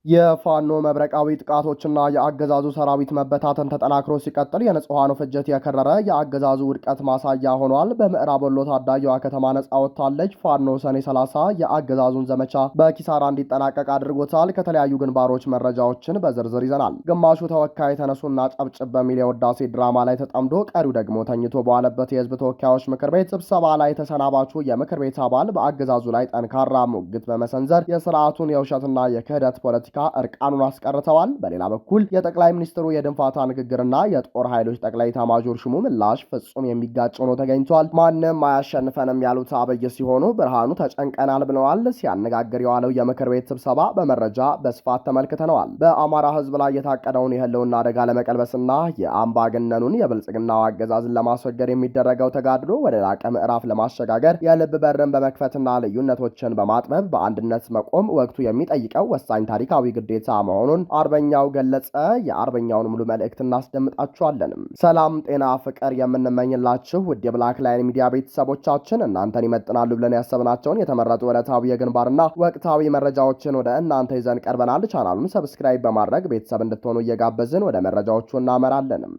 የፋኖ መብረቃዊ ጥቃቶችና የአገዛዙ ሰራዊት መበታተን ተጠናክሮ ሲቀጥል የንጹሃኑ ፍጅት የከረረ የአገዛዙ ውድቀት ማሳያ ሆኗል። በምዕራብ ወሎ ታዳጊዋ ከተማ ነጻ ወጥታለች። ፋኖ ሰኔ 30 የአገዛዙን ዘመቻ በኪሳራ እንዲጠናቀቅ አድርጎታል። ከተለያዩ ግንባሮች መረጃዎችን በዝርዝር ይዘናል። ግማሹ ተወካይ ተነሱና ጨብጭብ በሚል የውዳሴ ድራማ ላይ ተጠምዶ ቀሪው ደግሞ ተኝቶ በዋለበት የህዝብ ተወካዮች ምክር ቤት ስብሰባ ላይ ተሰናባቹ የምክር ቤት አባል በአገዛዙ ላይ ጠንካራ ሙግት በመሰንዘር የስርዓቱን የውሸትና የክህደት ፖለቲካ እርቃኑን አስቀርተዋል። በሌላ በኩል የጠቅላይ ሚኒስትሩ የድንፋታ ንግግርና የጦር ኃይሎች ጠቅላይ ኤታማዦር ሹሙ ምላሽ ፍጹም የሚጋጭ ሆኖ ተገኝቷል። ማንም አያሸንፈንም ያሉት አብይ ሲሆኑ ብርሃኑ ተጨንቀናል ብለዋል። ሲያነጋግር የዋለው የምክር ቤት ስብሰባ በመረጃ በስፋት ተመልክተነዋል። በአማራ ህዝብ ላይ የታቀደውን የህልውና አደጋ ለመቀልበስና የአምባገነኑን የብልጽግናው አገዛዝን ለማስወገድ የሚደረገው ተጋድሎ ወደ ላቀ ምዕራፍ ለማሸጋገር የልብ በርን በመክፈትና ልዩነቶችን በማጥበብ በአንድነት መቆም ወቅቱ የሚጠይቀው ወሳኝ ታሪካዊ ግዴታ መሆኑን አርበኛው ገለጸ። የአርበኛውን ሙሉ መልእክት እናስደምጣችኋለንም። ሰላም፣ ጤና፣ ፍቅር የምንመኝላችሁ ውድ የብላክ ላይን ሚዲያ ቤተሰቦቻችን እናንተን ይመጥናሉ ብለን ያሰብናቸውን የተመረጡ ዕለታዊ የግንባርና ወቅታዊ መረጃዎችን ወደ እናንተ ይዘን ቀርበናል። ቻናሉን ሰብስክራይብ በማድረግ ቤተሰብ እንድትሆኑ እየጋበዝን ወደ መረጃዎቹ እናመራለንም።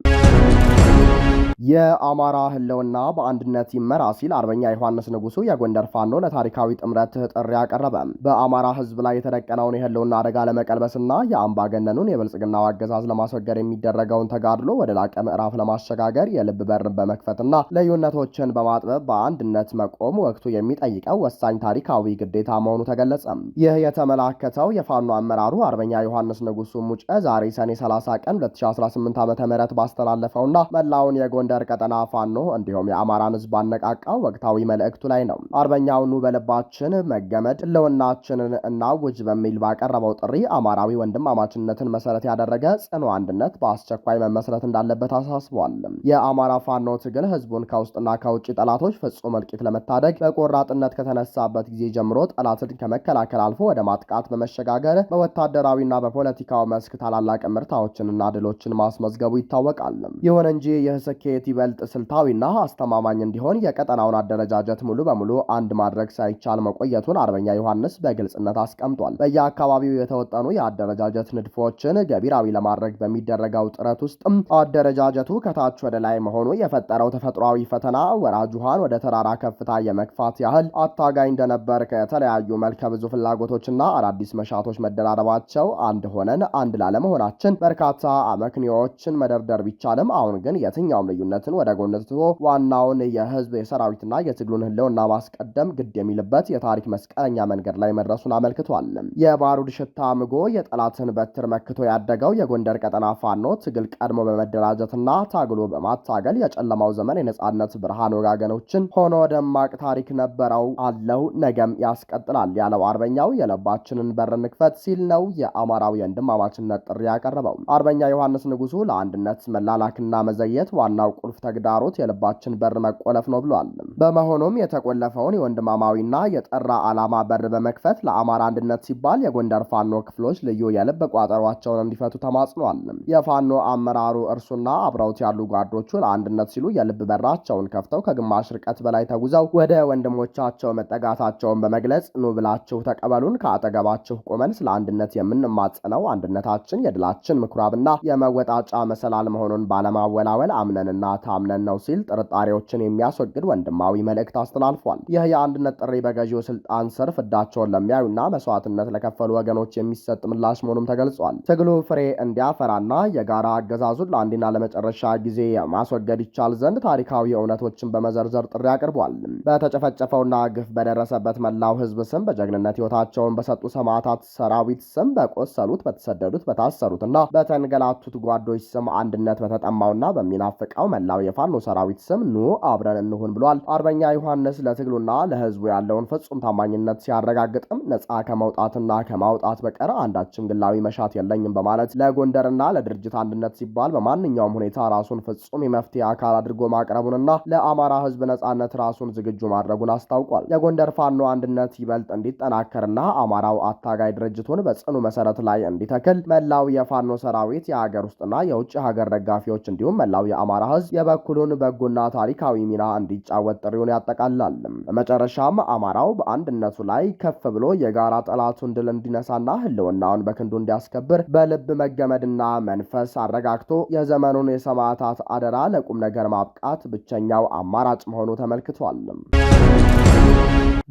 የአማራ ህልውና በአንድነት ይመራ ሲል አርበኛ ዮሐንስ ንጉሱ የጎንደር ፋኖ ለታሪካዊ ጥምረት ጥሪ አቀረበ። በአማራ ህዝብ ላይ የተደቀነውን የህልውና አደጋ ለመቀልበስና የአምባገነኑን የብልጽግናው አገዛዝ ለማስወገድ የሚደረገውን ተጋድሎ ወደ ላቀ ምዕራፍ ለማሸጋገር የልብ በርን በመክፈትና ልዩነቶችን በማጥበብ በአንድነት መቆም ወቅቱ የሚጠይቀው ወሳኝ ታሪካዊ ግዴታ መሆኑ ተገለጸ። ይህ የተመላከተው የፋኖ አመራሩ አርበኛ ዮሐንስ ንጉሱ ሙጬ ዛሬ ሰኔ 30 ቀን 2018 ዓ.ም ባስተላለፈውና መላውን የጎንደር ቀጠና ፋኖ እንዲሁም የአማራን ህዝብ አነቃቃው ወቅታዊ መልእክቱ ላይ ነው። አርበኛውኑ በልባችን መገመድ ህልውናችንን እናውጅ በሚል ባቀረበው ጥሪ አማራዊ ወንድማማችነትን መሰረት ያደረገ ጽኑ አንድነት በአስቸኳይ መመስረት እንዳለበት አሳስቧል። የአማራ ፋኖ ትግል ህዝቡን ከውስጥና ከውጭ ጠላቶች ፍጹም እልቂት ለመታደግ በቆራጥነት ከተነሳበት ጊዜ ጀምሮ ጠላትን ከመከላከል አልፎ ወደ ማጥቃት በመሸጋገር በወታደራዊና በፖለቲካው መስክ ታላላቅ ምርታዎችንና ድሎችን ማስመዝገቡ ይታወቃል። ይሁን እንጂ ይህ ስኬት ይበልጥ ስልታዊና አስተማማኝ እንዲሆን የቀጠናውን አደረጃጀት ሙሉ በሙሉ አንድ ማድረግ ሳይቻል መቆየቱን አርበኛ ዮሐንስ በግልጽነት አስቀምጧል። በየአካባቢው የተወጠኑ የአደረጃጀት ንድፎችን ገቢራዊ ለማድረግ በሚደረገው ጥረት ውስጥ አደረጃጀቱ ከታች ወደ ላይ መሆኑ የፈጠረው ተፈጥሯዊ ፈተና ወራጅ ውሃን ወደ ተራራ ከፍታ የመግፋት ያህል አታጋይ እንደነበር ከተለያዩ መልከ ብዙ ፍላጎቶችና አዳዲስ መሻቶች መደራረባቸው አንድ ሆነን አንድ ላለመሆናችን በርካታ አመክንዮዎችን መደርደር ቢቻልም አሁን ግን የትኛውም ልዩነትን ወደ ጎን ትቶ ዋናውን የህዝብ የሰራዊትና የትግሉን ህልውና ማስቀደም ግድ የሚልበት የታሪክ መስቀለኛ መንገድ ላይ መድረሱን አመልክቷል። የባሩድ ሽታ ምጎ የጠላትን በትር መክቶ ያደገው የጎንደር ቀጠና ፋኖ ትግል ቀድሞ በመደራጀትና ታግሎ በማታገል የጨለማው ዘመን የነጻነት ብርሃን ወጋገኖችን ሆኖ ደማቅ ታሪክ ነበረው አለው፣ ነገም ያስቀጥላል ያለው አርበኛው የልባችንን በር እንክፈት ሲል ነው የአማራዊ ወንድማማችነት ጥሪ ያቀረበው። አርበኛ ዮሐንስ ንጉሱ ለአንድነት መላላክና መዘየት ዋናው ቁልፍ ተግዳሮት የልባችን በር መቆለፍ ነው ብሏል። በመሆኑም የተቆለፈውን የወንድማማዊና የጠራ ዓላማ በር በመክፈት ለአማራ አንድነት ሲባል የጎንደር ፋኖ ክፍሎች ልዩ የልብ ቋጠሯቸውን እንዲፈቱ ተማጽኗል። የፋኖ አመራሩ እርሱና አብረውት ያሉ ጓዶቹ ለአንድነት ሲሉ የልብ በራቸውን ከፍተው ከግማሽ ርቀት በላይ ተጉዘው ወደ ወንድሞቻቸው መጠጋታቸውን በመግለጽ ኑ ብላችሁ ተቀበሉን፣ ከአጠገባችሁ ቆመን ስለ አንድነት የምንማጸነው አንድነታችን የድላችን ምኩራብና የመወጣጫ መሰላል መሆኑን ባለማወላወል አምነንና ታምነን ነው ሲል ጥርጣሬዎችን የሚያስወግድ ወንድማዊ መልእክት አስተላልፏል። ይህ የአንድነት ጥሪ በገዢው ስልጣን ስር ፍዳቸውን ለሚያዩና መስዋዕትነት ለከፈሉ ወገኖች የሚሰጥ ምላሽ መሆኑም ተገልጿል። ትግሉ ፍሬ እንዲያፈራና የጋራ አገዛዙን ለአንዴና ለመጨረሻ ጊዜ ማስወገድ ይቻል ዘንድ ታሪካዊ እውነቶችን በመዘርዘር ጥሪ አቅርቧል። በተጨፈጨፈውና ግፍ በደረሰበት መላው ህዝብ ስም በጀግንነት ህይወታቸውን በሰጡ ሰማዕታት ሰራዊት ስም በቆሰሉት፣ በተሰደዱት፣ በታሰሩትና በተንገላቱት ጓዶች ስም አንድነት በተጠማውና በሚናፍቀው መላው የፋኖ ሰራዊት ስም ኑ አብረን እንሁን ብሏል። አርበኛ ዮሐንስ ለትግሉና ለህዝቡ ያለውን ፍጹም ታማኝነት ሲያረጋግጥም ነጻ ከመውጣትና ከማውጣት በቀር አንዳችም ግላዊ መሻት የለኝም በማለት ለጎንደርና ለድርጅት አንድነት ሲባል በማንኛውም ሁኔታ ራሱን ፍጹም የመፍትሄ አካል አድርጎ ማቅረቡንና ለአማራ ህዝብ ነጻነት ራሱን ዝግጁ ማድረጉን አስታውቋል። የጎንደር ፋኖ አንድነት ይበልጥ እንዲጠናከርና አማራው አታጋይ ድርጅቱን በጽኑ መሰረት ላይ እንዲተክል መላው የፋኖ ሰራዊት የሀገር ውስጥና የውጭ ሀገር ደጋፊዎች እንዲሁም መላው መላው የአማራ ህዝብ የበኩሉን በጎና ታሪካዊ ሚና እንዲጫወት ጥሪውን ያጠቃልላል። በመጨረሻም አማራው በአንድነቱ ላይ ከፍ ብሎ የጋራ ጠላቱን ድል እንዲነሳና ህልውናውን በክንዱ እንዲያስከብር በልብ መገመድና መንፈስ አረጋግቶ የዘመኑን የሰማዕታት አደራ ለቁም ነገር ማብቃት ብቸኛው አማራጭ መሆኑ ተመልክቷል።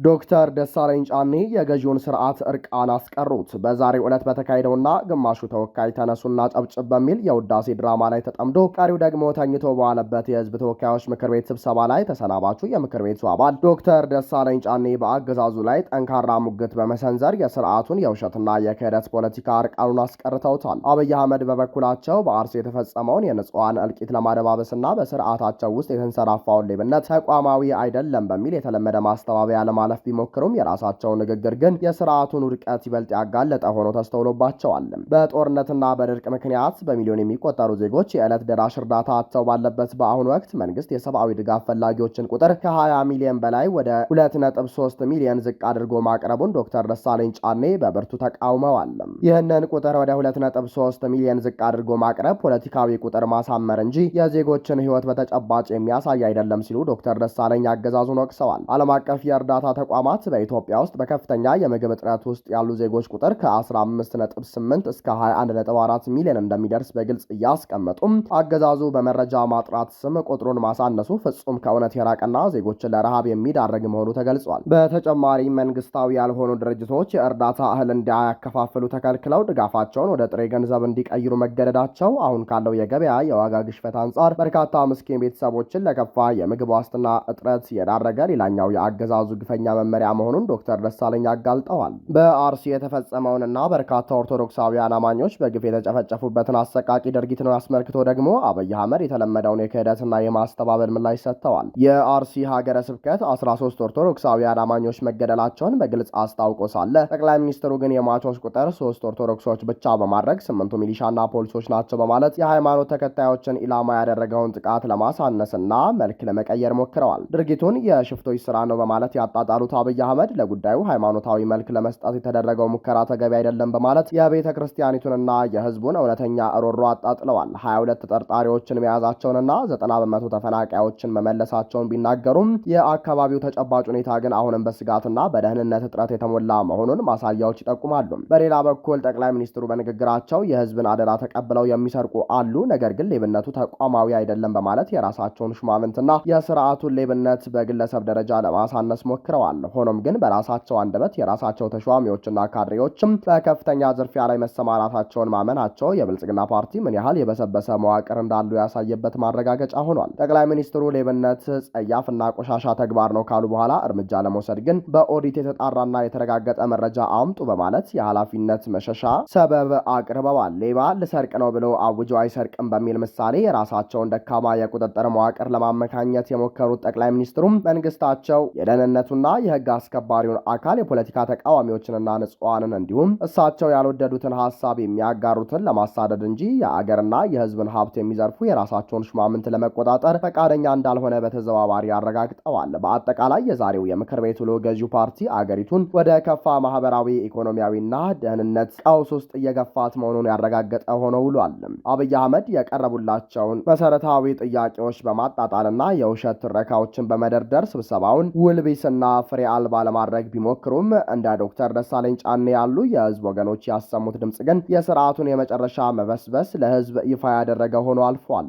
ዶክተር ደሳለኝ ጫኔ የገዢውን ስርዓት እርቃን አስቀሩት። በዛሬው ዕለት በተካሄደውና ግማሹ ተወካይ ተነሱና ጨብጭብ በሚል የውዳሴ ድራማ ላይ ተጠምዶ ቀሪው ደግሞ ተኝቶ በዋለበት የህዝብ ተወካዮች ምክር ቤት ስብሰባ ላይ ተሰናባቹ የምክር ቤቱ አባል ዶክተር ደሳለኝ ጫኔ በአገዛዙ ላይ ጠንካራ ሙግት በመሰንዘር የስርዓቱን የውሸትና የክህደት ፖለቲካ እርቃኑን አስቀርተውታል። አብይ አህመድ በበኩላቸው በአርሲ የተፈጸመውን የንጹሐን እልቂት ለማደባበስና በስርዓታቸው ውስጥ የተንሰራፋውን ሌብነት ተቋማዊ አይደለም በሚል የተለመደ ማስተባበያ ለማለፍ ቢሞክሩም የራሳቸው ንግግር ግን የስርዓቱን ውድቀት ይበልጥ ያጋለጠ ሆኖ ተስተውሎባቸዋል። በጦርነትና በድርቅ ምክንያት በሚሊዮን የሚቆጠሩ ዜጎች የዕለት ደራሽ እርዳታ አጥተው ባለበት በአሁኑ ወቅት መንግስት የሰብአዊ ድጋፍ ፈላጊዎችን ቁጥር ከ20 ሚሊዮን በላይ ወደ 2.3 ሚሊዮን ዝቅ አድርጎ ማቅረቡን ዶክተር ደሳለኝ ጫኔ በብርቱ ተቃውመዋል። ይህንን ቁጥር ወደ 2.3 ሚሊዮን ዝቅ አድርጎ ማቅረብ ፖለቲካዊ ቁጥር ማሳመር እንጂ የዜጎችን ህይወት በተጨባጭ የሚያሳይ አይደለም ሲሉ ዶክተር ደሳለኝ አገዛዙን ወቅሰዋል። ዓለም አቀፍ የእርዳታ ተቋማት በኢትዮጵያ ውስጥ በከፍተኛ የምግብ እጥረት ውስጥ ያሉ ዜጎች ቁጥር ከ15.8 እስከ 21.4 ሚሊዮን እንደሚደርስ በግልጽ እያስቀመጡም አገዛዙ በመረጃ ማጥራት ስም ቁጥሩን ማሳነሱ ፍጹም ከእውነት የራቀና ዜጎችን ለረሃብ የሚዳረግ መሆኑ ተገልጿል። በተጨማሪ መንግስታዊ ያልሆኑ ድርጅቶች የእርዳታ እህል እንዳያከፋፍሉ ተከልክለው ድጋፋቸውን ወደ ጥሬ ገንዘብ እንዲቀይሩ መገደዳቸው አሁን ካለው የገበያ የዋጋ ግሽበት አንጻር በርካታ ምስኪን ቤተሰቦችን ለከፋ የምግብ ዋስትና እጥረት የዳረገ ሌላኛው የአገዛዙ ግፈኛ መመሪያ መሆኑን ዶክተር ደሳለኝ አጋልጠዋል። በአርሲ የተፈጸመውንና በርካታ ኦርቶዶክሳውያን አማኞች በግፍ የተጨፈጨፉበትን አሰቃቂ ድርጊት ነው አስመልክቶ ደግሞ አብይ አህመድ የተለመደውን የክህደትና የማስተባበል ምላሽ ሰጥተዋል። የአርሲ ሀገረ ስብከት 13 ኦርቶዶክሳውያን አማኞች መገደላቸውን በግልጽ አስታውቆ ሳለ ጠቅላይ ሚኒስትሩ ግን የሟቾች ቁጥር 3 ኦርቶዶክሶች ብቻ በማድረግ 8ቱ ሚሊሻና ፖሊሶች ናቸው በማለት የሃይማኖት ተከታዮችን ኢላማ ያደረገውን ጥቃት ለማሳነስና መልክ ለመቀየር ሞክረዋል። ድርጊቱን የሽፍቶች ስራ ነው በማለት ያጣጣሉት አብይ አህመድ ለጉዳዩ ሃይማኖታዊ መልክ ለመስጠት የተደረገው ሙከራ ተገቢ አይደለም በማለት የቤተ ክርስቲያኒቱንና የህዝቡን እውነተኛ ሮሮ አጣጥለዋል። 22 ተጠርጣሪዎችን መያዛቸውንና 90 በመቶ ተፈናቃዮችን መመለሳቸውን ቢናገሩም የአካባቢው ተጨባጭ ሁኔታ ግን አሁንም በስጋትና በደህንነት እጥረት የተሞላ መሆኑን ማሳያዎች ይጠቁማሉ። በሌላ በኩል ጠቅላይ ሚኒስትሩ በንግግራቸው የህዝብን አደራ ተቀብለው የሚሰርቁ አሉ፣ ነገር ግን ሌብነቱ ተቋማዊ አይደለም በማለት የራሳቸውን ሹማምንትና የስርዓቱን ሌብነት በግለሰብ ደረጃ ለማሳነስ ሞክረዋል። ሆኖም ግን በራሳቸው አንደበት የራሳቸው ተሿሚዎችና ካድሬዎችም በከፍተኛ ዝርፊያ ላይ መሰማራታቸውን ማመናቸው የብልጽግና ፓርቲ ምን ያህል የበሰበሰ መዋቅር እንዳሉ ያሳየበት ማረጋገጫ ሆኗል። ጠቅላይ ሚኒስትሩ ሌብነት ጸያፍና ቆሻሻ ተግባር ነው ካሉ በኋላ እርምጃ ለመውሰድ ግን በኦዲት የተጣራና የተረጋገጠ መረጃ አምጡ በማለት የኃላፊነት መሸሻ ሰበብ አቅርበዋል። ሌባ ልሰርቅ ነው ብሎ አውጆ አይሰርቅም በሚል ምሳሌ የራሳቸውን ደካማ የቁጥጥር መዋቅር ለማመካኘት የሞከሩት ጠቅላይ ሚኒስትሩም መንግስታቸው የደህንነቱና የህግ አስከባሪውን አካል የፖለቲካ ተቃዋሚዎችንና ንጹሃንን እንዲሁም እሳቸው ያልወደዱትን ሀሳብ የሚያጋሩትን ለማሳደድ እንጂ የአገርና የህዝብን ሀብት የሚዘርፉ የራሳቸውን ሹማምንት ለመቆጣጠር ፈቃደኛ እንዳልሆነ በተዘዋዋሪ አረጋግጠዋል። በአጠቃላይ የዛሬው የምክር ቤት ውሎ ገዢው ፓርቲ አገሪቱን ወደ ከፋ ማህበራዊ፣ ኢኮኖሚያዊና ደህንነት ቀውስ ውስጥ እየገፋት መሆኑን ያረጋገጠ ሆኖ ውሏል። አብይ አህመድ የቀረቡላቸውን መሰረታዊ ጥያቄዎች በማጣጣልና የውሸት ትረካዎችን በመደርደር ስብሰባውን ውልቢስና ፍሬ አልባ ለማድረግ ቢሞክሩም እንደ ዶክተር ደሳለኝ ጫኔ ያሉ የህዝብ ወገኖች ያሰሙት ድምጽ ግን የስርዓቱን የመጨረሻ መበስበስ ለህዝብ ይፋ ያደረገ ሆኖ አልፏል።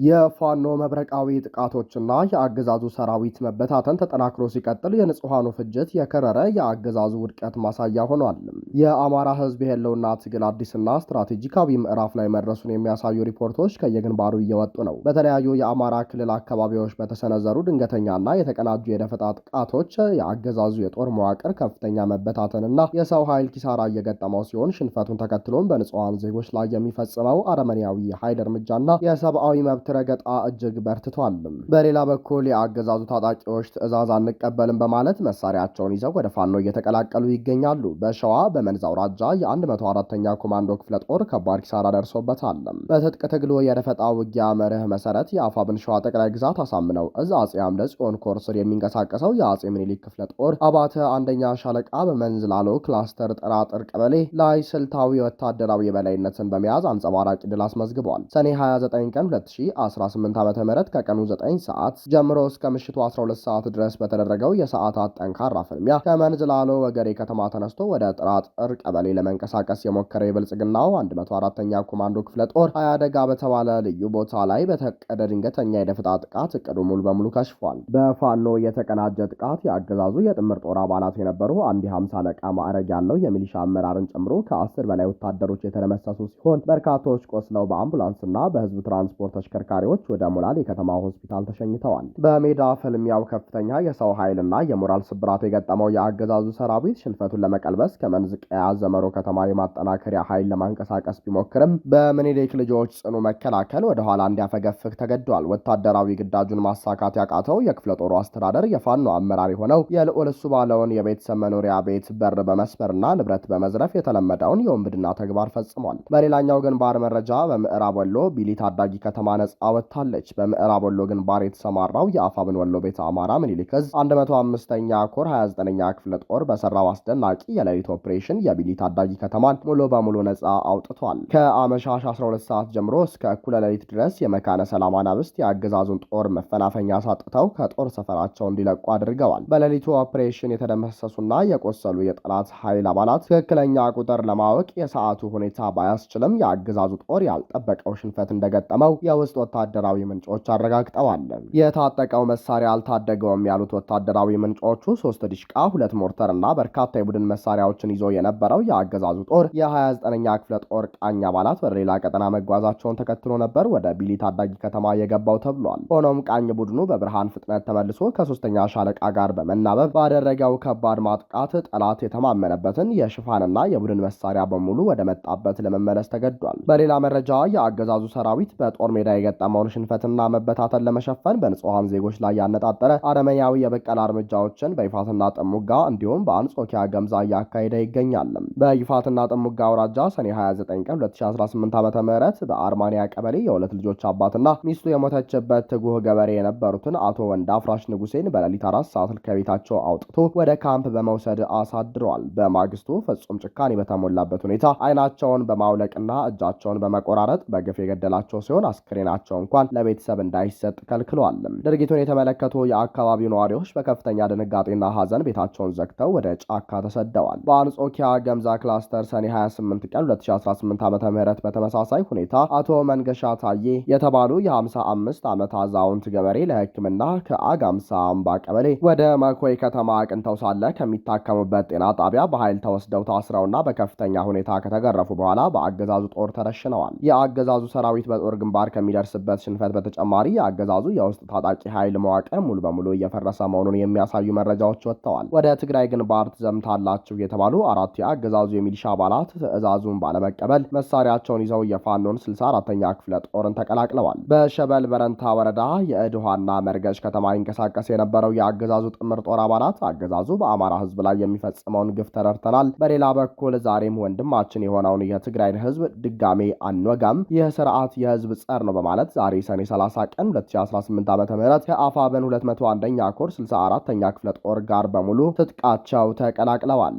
የፋኖ መብረቃዊ ጥቃቶችና የአገዛዙ ሰራዊት መበታተን ተጠናክሮ ሲቀጥል የንጹሃኑ ፍጅት የከረረ የአገዛዙ ውድቀት ማሳያ ሆኗል። የአማራ ህዝብ የህልውና ትግል አዲስና ስትራቴጂካዊ ምዕራፍ ላይ መድረሱን የሚያሳዩ ሪፖርቶች ከየግንባሩ እየወጡ ነው። በተለያዩ የአማራ ክልል አካባቢዎች በተሰነዘሩ ድንገተኛና የተቀናጁ የደፈጣ ጥቃቶች የአገዛዙ የጦር መዋቅር ከፍተኛ መበታተንና የሰው ኃይል ኪሳራ እየገጠመው ሲሆን ሽንፈቱን ተከትሎም በንጹሃን ዜጎች ላይ የሚፈጽመው አረመኔያዊ ኃይል እርምጃና የሰብአዊ መብት መብት ረገጣ እጅግ በርትቷል። በሌላ በኩል የአገዛዙ ታጣቂዎች ትዕዛዝ አንቀበልም በማለት መሳሪያቸውን ይዘው ወደ ፋኖ እየተቀላቀሉ ይገኛሉ። በሸዋ በመንዝ አውራጃ የ104ኛ ኮማንዶ ክፍለ ጦር ከባድ ኪሳራ ደርሶበታል። በትጥቅ ትግሉ የደፈጣ ውጊያ መርህ መሰረት የአፋብን ሸዋ ጠቅላይ ግዛት አሳምነው እዝ አጼ አምደ ጽዮን ኮር ስር የሚንቀሳቀሰው የአጼ ምኒልክ ክፍለ ጦር አባተ አንደኛ ሻለቃ በመንዝ ላሎ ክላስተር ጥራጥር ቀበሌ ላይ ስልታዊ ወታደራዊ የበላይነትን በመያዝ አንጸባራቂ ድል አስመዝግቧል። ሰኔ 29 ቀን 2018 ዓ.ም ከቀኑ 9 ሰዓት ጀምሮ እስከ ምሽቱ 12 ሰዓት ድረስ በተደረገው የሰዓታት ጠንካራ ፍልሚያ ከመንዝ ላሎ ወገሬ ከተማ ተነስቶ ወደ ጥራጥር ቀበሌ ለመንቀሳቀስ የሞከረ የብልጽግናው 104ኛ ኮማንዶ ክፍለ ጦር አያደጋ በተባለ ልዩ ቦታ ላይ በተቀደ ድንገተኛ የደፈጣ ጥቃት እቅዱ ሙሉ በሙሉ ከሽፏል። በፋኖ የተቀናጀ ጥቃት የአገዛዙ የጥምር ጦር አባላት የነበሩ አንድ 50 አለቃ ማዕረግ ያለው የሚሊሻ አመራርን ጨምሮ ከ10 በላይ ወታደሮች የተደመሰሱ ሲሆን በርካቶች ቆስለው በአምቡላንስና በህዝብ ትራንስፖርት ተሽከርካሪዎች ወደ ሞላል የከተማ ሆስፒታል ተሸኝተዋል። በሜዳ ፍልሚያው ከፍተኛ የሰው ኃይልና የሞራል ስብራት የገጠመው የአገዛዙ ሰራዊት ሽንፈቱን ለመቀልበስ ከመንዝ ቀያ ዘመሮ ከተማ የማጠናከሪያ ኃይል ለማንቀሳቀስ ቢሞክርም በምኒልክ ልጆች ጽኑ መከላከል ወደ ኋላ እንዲያፈገፍግ ተገዷል። ወታደራዊ ግዳጁን ማሳካት ያቃተው የክፍለ ጦሩ አስተዳደር የፋኖ አመራር የሆነው የልዑል እሱ ባለውን የቤተሰብ መኖሪያ ቤት በር በመስበርና ንብረት በመዝረፍ የተለመደውን የወንብድና ተግባር ፈጽሟል። በሌላኛው ግንባር መረጃ በምዕራብ ወሎ ቢሊ ታዳጊ ከተማ ነጻ ወጥታለች። በምዕራብ ወሎ ግንባር የተሰማራው የአፋብን ወሎ ቤተ አማራ ምኒልክ ዕዝ 105ኛ ኮር 29ኛ ክፍለ ጦር በሰራው አስደናቂ የሌሊት ኦፕሬሽን የቢሊ ታዳጊ ከተማን ሙሉ በሙሉ ነጻ አውጥቷል። ከአመሻሽ 12 ሰዓት ጀምሮ እስከ እኩለ ሌሊት ድረስ የመካነ ሰላም አናብስት የአገዛዙን ጦር መፈናፈኛ ሳጥተው ከጦር ሰፈራቸው እንዲለቁ አድርገዋል። በሌሊቱ ኦፕሬሽን የተደመሰሱና የቆሰሉ የጠላት ኃይል አባላት ትክክለኛ ቁጥር ለማወቅ የሰዓቱ ሁኔታ ባያስችልም የአገዛዙ ጦር ያልጠበቀው ሽንፈት እንደገጠመው የውስጥ ወታደራዊ ምንጮች አረጋግጠዋል። የታጠቀው መሳሪያ አልታደገውም ያሉት ወታደራዊ ምንጮቹ 3 ዲሽቃ፣ 2 ሞርተር እና በርካታ የቡድን መሳሪያዎችን ይዞ የነበረው የአገዛዙ ጦር የ29ኛ ክፍለ ጦር ቃኝ አባላት ወደ ሌላ ቀጠና መጓዛቸውን ተከትሎ ነበር ወደ ቢሊ ታዳጊ ከተማ የገባው ተብሏል። ሆኖም ቃኝ ቡድኑ በብርሃን ፍጥነት ተመልሶ ከ3ኛ ሻለቃ ጋር በመናበብ ባደረገው ከባድ ማጥቃት ጠላት የተማመነበትን የሽፋንና የቡድን መሳሪያ በሙሉ ወደ መጣበት ለመመለስ ተገዷል። በሌላ መረጃ የአገዛዙ ሰራዊት በጦር ሜዳ የገጠመውን ሽንፈትና መበታተን ለመሸፈን በንጹሐን ዜጎች ላይ ያነጣጠረ አረመያዊ የበቀል እርምጃዎችን በይፋትና ጥሙጋ እንዲሁም በአንጾኪያ ገምዛ እያካሄደ ይገኛል። በይፋትና ጥሙጋ አውራጃ ሰኔ 29 ቀን 2018 ዓ.ም በአርማንያ ቀበሌ የሁለት ልጆች አባትና ሚስቱ የሞተችበት ትጉህ ገበሬ የነበሩትን አቶ ወንዳ ፍራሽ ንጉሴን በሌሊት 4 ሰዓት ከቤታቸው አውጥቶ ወደ ካምፕ በመውሰድ አሳድረዋል። በማግስቱ ፍጹም ጭካኔ በተሞላበት ሁኔታ አይናቸውን በማውለቅና እጃቸውን በመቆራረጥ በግፍ የገደላቸው ሲሆን አስክሬናቸው እንኳን ለቤተሰብ እንዳይሰጥ ከልክሏል። ድርጊቱን የተመለከቱ የአካባቢው ነዋሪዎች በከፍተኛ ድንጋጤና ሐዘን ቤታቸውን ዘግተው ወደ ጫካ ተሰደዋል። በአንጾኪያ ገምዛ ክላስተር ሰኔ 28 ቀን 2018 ዓ.ም በተመሳሳይ ሁኔታ አቶ መንገሻ ታዬ የተባሉ የ55 ዓመት አዛውንት ገበሬ ለሕክምና ከአጋምሳ አምባ ቀበሌ ወደ መኮይ ከተማ አቅንተው ሳለ ከሚታከሙበት ጤና ጣቢያ በኃይል ተወስደው ታስረውና በከፍተኛ ሁኔታ ከተገረፉ በኋላ በአገዛዙ ጦር ተረሽነዋል። የአገዛዙ ሰራዊት በጦር ግንባር ከሚደርስበት ሽንፈት በተጨማሪ የአገዛዙ የውስጥ ታጣቂ ኃይል መዋቅር ሙሉ በሙሉ እየፈረሰ መሆኑን የሚያሳዩ መረጃዎች ወጥተዋል። ወደ ትግራይ ግንባር ትዘምታላችሁ የተባሉ 4 የአገዛዙ የሚሊሻ አባላት ትዕዛዙን ባለመቀበል መሳሪያቸውን ይዘው የፋኖን 64ኛ ክፍለ ጦርን ተቀላቅለዋል። በሸበል በረንታ ወረዳ የእድኋና መርገጭ ከተማ ይንቀሳቀስ የነበረው የአገዛዙ ጥምር ጦር አባላት አገዛዙ በአማራ ሕዝብ ላይ የሚፈጽመውን ግፍ ተረድተናል፣ በሌላ በኩል ዛሬም ወንድማችን የሆነውን የትግራይን ሕዝብ ድጋሜ አንወጋም፣ ይህ ስርዓት የሕዝብ ጸር ነው በማለት ዛሬ ሰኔ 30 ቀን 2018 ዓ.ም ከአፋብን 201ኛ ኮር 64ኛ ክፍለ ጦር ጋር በሙሉ ትጥቃቸው ተቀላቅለዋል።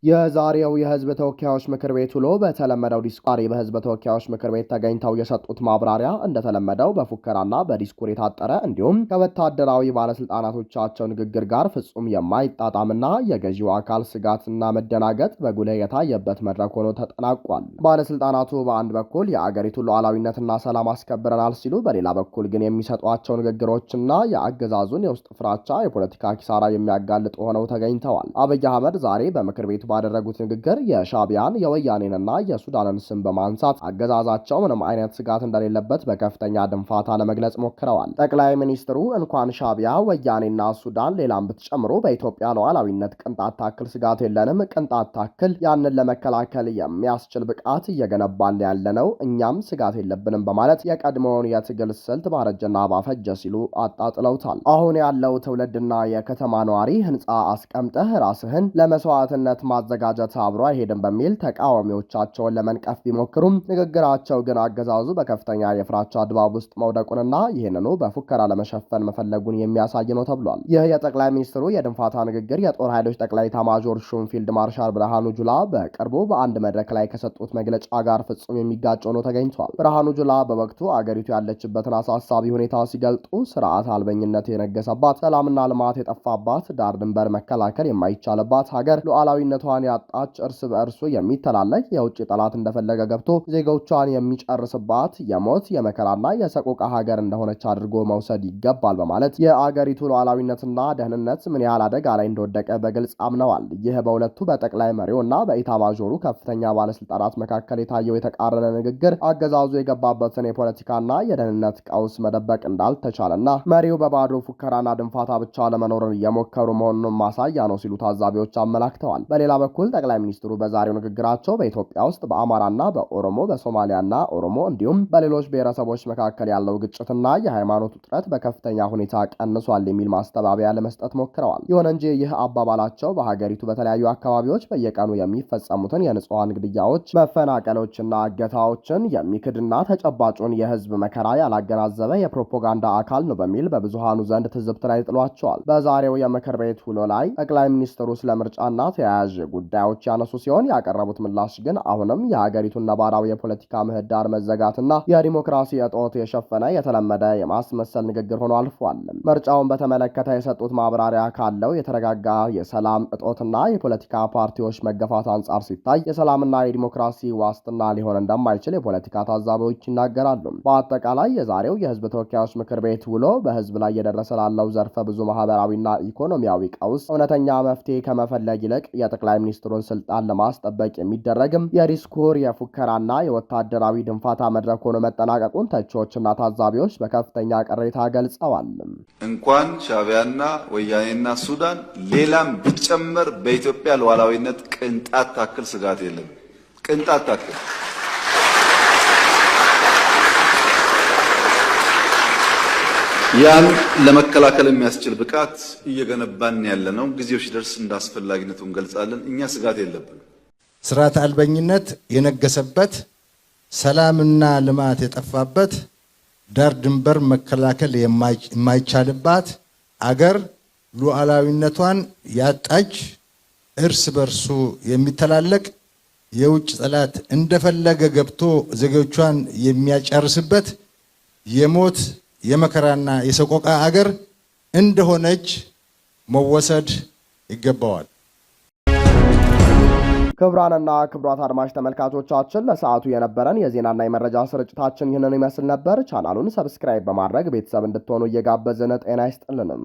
የዛሬው የህዝብ ተወካዮች ምክር ቤት ውሎ በተለመደው ዲስኩር በህዝብ ተወካዮች ምክር ቤት ተገኝተው የሰጡት ማብራሪያ እንደተለመደው በፉከራና በዲስኩር የታጠረ እንዲሁም ከወታደራዊ ባለስልጣናቶቻቸው ንግግር ጋር ፍጹም የማይጣጣምና የገዢው አካል ስጋትና መደናገጥ በጉልህ የታየበት መድረክ ሆኖ ተጠናቋል። ባለስልጣናቱ በአንድ በኩል የአገሪቱን ሉዓላዊነትና ሰላም አስከብረናል ሲሉ፣ በሌላ በኩል ግን የሚሰጧቸው ንግግሮችና የአገዛዙን የውስጥ ፍራቻ የፖለቲካ ኪሳራ የሚያጋልጡ ሆነው ተገኝተዋል። አብይ አህመድ ዛሬ በምክር ቤቱ ባደረጉት ንግግር የሻዕቢያን የወያኔንና የሱዳንን ስም በማንሳት አገዛዛቸው ምንም አይነት ስጋት እንደሌለበት በከፍተኛ ድንፋታ ለመግለጽ ሞክረዋል። ጠቅላይ ሚኒስትሩ እንኳን ሻዕቢያ፣ ወያኔና ሱዳን ሌላም ብትጨምሩ በኢትዮጵያ ሉዓላዊነት ቅንጣት ታክል ስጋት የለንም፣ ቅንጣት ታክል ያንን ለመከላከል የሚያስችል ብቃት እየገነባን ያለነው እኛም ስጋት የለብንም በማለት የቀድሞውን የትግል ስልት ባረጀና ባፈጀ ሲሉ አጣጥለውታል። አሁን ያለው ትውልድና የከተማ ነዋሪ ህንፃ አስቀምጠህ ራስህን ለመስዋዕትነት ማዘጋጀት አብሮ አይሄድም በሚል ተቃዋሚዎቻቸውን ለመንቀፍ ቢሞክሩም ንግግራቸው ግን አገዛዙ በከፍተኛ የፍራቻ ድባብ ውስጥ መውደቁንና ይህንኑ በፉከራ ለመሸፈን መፈለጉን የሚያሳይ ነው ተብሏል። ይህ የጠቅላይ ሚኒስትሩ የድንፋታ ንግግር የጦር ኃይሎች ጠቅላይ ኤታማዦር ሹም ፊልድ ማርሻል ብርሃኑ ጁላ በቅርቡ በአንድ መድረክ ላይ ከሰጡት መግለጫ ጋር ፍጹም የሚጋጭ ሆኖ ተገኝቷል። ብርሃኑ ጁላ በወቅቱ አገሪቱ ያለችበትን አሳሳቢ ሁኔታ ሲገልጡ ስርዓት አልበኝነት የነገሰባት፣ ሰላምና ልማት የጠፋባት፣ ዳር ድንበር መከላከል የማይቻልባት ሀገር፣ ሉዓላዊነቷን ያጣች፣ እርስ በእርሱ የሚተላለቅ የውጭ ጠላት እንደፈለገ ገብቶ ዜጎቿን የሚጨርስባት የሞት የመከራና የሰቆቃ ሀገር እንደሆነች አድርጎ መውሰድ ይገባል በማለት የአገሪቱ ሉዓላዊነትና ደህንነት ምን ያህል አደጋ ላይ እንደወደቀ በግልጽ አምነዋል። ይህ በሁለቱ በጠቅላይ መሪውና በኢታማዦሩ ከፍተኛ ባለስልጣናት መካከል የታየው የተቃረነ ንግግር አገዛዙ የገባበትን የፖለቲካና የደህንነት ቀውስ መደበቅ እንዳልተቻለና መሪው በባዶ ፉከራና ድንፋታ ብቻ ለመኖር እየሞከሩ መሆኑን ማሳያ ነው ሲሉ ታዛቢዎች አመላክተዋል። በሌላ በኩል ጠቅላይ ሚኒስትሩ በዛሬው ንግግራቸው በኢትዮጵያ ውስጥ በአማራና በኦሮሞ፣ በሶማሊያና ኦሮሞ እንዲሁም በሌሎች ብሔረሰቦች መካከል ያለው ግጭትና የሃይማኖት ውጥረት በከፍተኛ ሁኔታ ቀንሷል የሚል ማስተባበያ ለመስጠት ሞክረዋል። ይሁን እንጂ ይህ አባባላቸው በሀገሪቱ በተለያዩ አካባቢዎች በየቀኑ የሚፈጸሙትን የንጹሃን ግድያዎች፣ መፈናቀሎችና እገታዎችን የሚክድና ተጨባጩን የህዝብ መከራ ያላገናዘበ የፕሮፓጋንዳ አካል ነው በሚል በብዙሃኑ ዘንድ ትዝብት ላይ ጥሏቸዋል። በዛሬው የምክር ቤት ውሎ ላይ ጠቅላይ ሚኒስትሩ ስለ ምርጫና ተያያዥ ጉዳዮች ያነሱ ሲሆን ያቀረቡት ምላሽ ግን አሁንም የሀገሪቱን ነባራዊ የፖለቲካ ምህዳር መዘጋትና የዲሞክራሲ እጦት የሸፈነ የተለመደ የማስመሰል ንግግር ሆኖ አልፏል። ምርጫውን በተመለከተ የሰጡት ማብራሪያ ካለው የተረጋጋ የሰላም እጦትና የፖለቲካ ፓርቲዎች መገፋት አንጻር ሲታይ የሰላምና የዲሞክራሲ ዋስትና ሊሆን እንደማይችል የፖለቲካ ታዛቢዎች ይናገራሉ። በአጠቃላይ የዛሬው የህዝብ ተወካዮች ምክር ቤት ውሎ በህዝብ ላይ የደረሰ ላለው ዘርፈ ብዙ ማህበራዊና ኢኮኖሚያዊ ቀውስ እውነተኛ መፍትሄ ከመፈለግ ይልቅ የጠቅላይ ሚኒስትሩን ስልጣን ለማስጠበቅ የሚደረግም የዲስኩር የፉከራና የወታደራዊ ድንፋታ መድረክ ሆኖ መጠናቀቁን ተቺዎችና ታዛቢዎች በከፍተኛ ቅሬታ ገልጸዋል። እንኳን ሻዕቢያና ወያኔና ሱዳን ሌላም ቢጨመር በኢትዮጵያ ሉዓላዊነት ቅንጣት ታክል ስጋት የለም። ቅንጣት ታክል ያን ለመከላከል የሚያስችል ብቃት እየገነባን ያለነው ጊዜው ሲደርስ እንዳስፈላጊነቱ እንገልጻለን። እኛ ስጋት የለብንም። ስርዓት አልበኝነት የነገሰበት፣ ሰላምና ልማት የጠፋበት፣ ዳር ድንበር መከላከል የማይቻልባት አገር፣ ሉዓላዊነቷን ያጣች፣ እርስ በርሱ የሚተላለቅ የውጭ ጠላት እንደፈለገ ገብቶ ዜጎቿን የሚያጨርስበት የሞት የመከራና የሰቆቃ አገር እንደሆነች መወሰድ ይገባዋል። ክቡራንና ክቡራት አድማጭ ተመልካቾቻችን ለሰዓቱ የነበረን የዜናና የመረጃ ስርጭታችን ይህንን ይመስል ነበር። ቻናሉን ሰብስክራይብ በማድረግ ቤተሰብ እንድትሆኑ እየጋበዝን ጤና ይስጥልንም።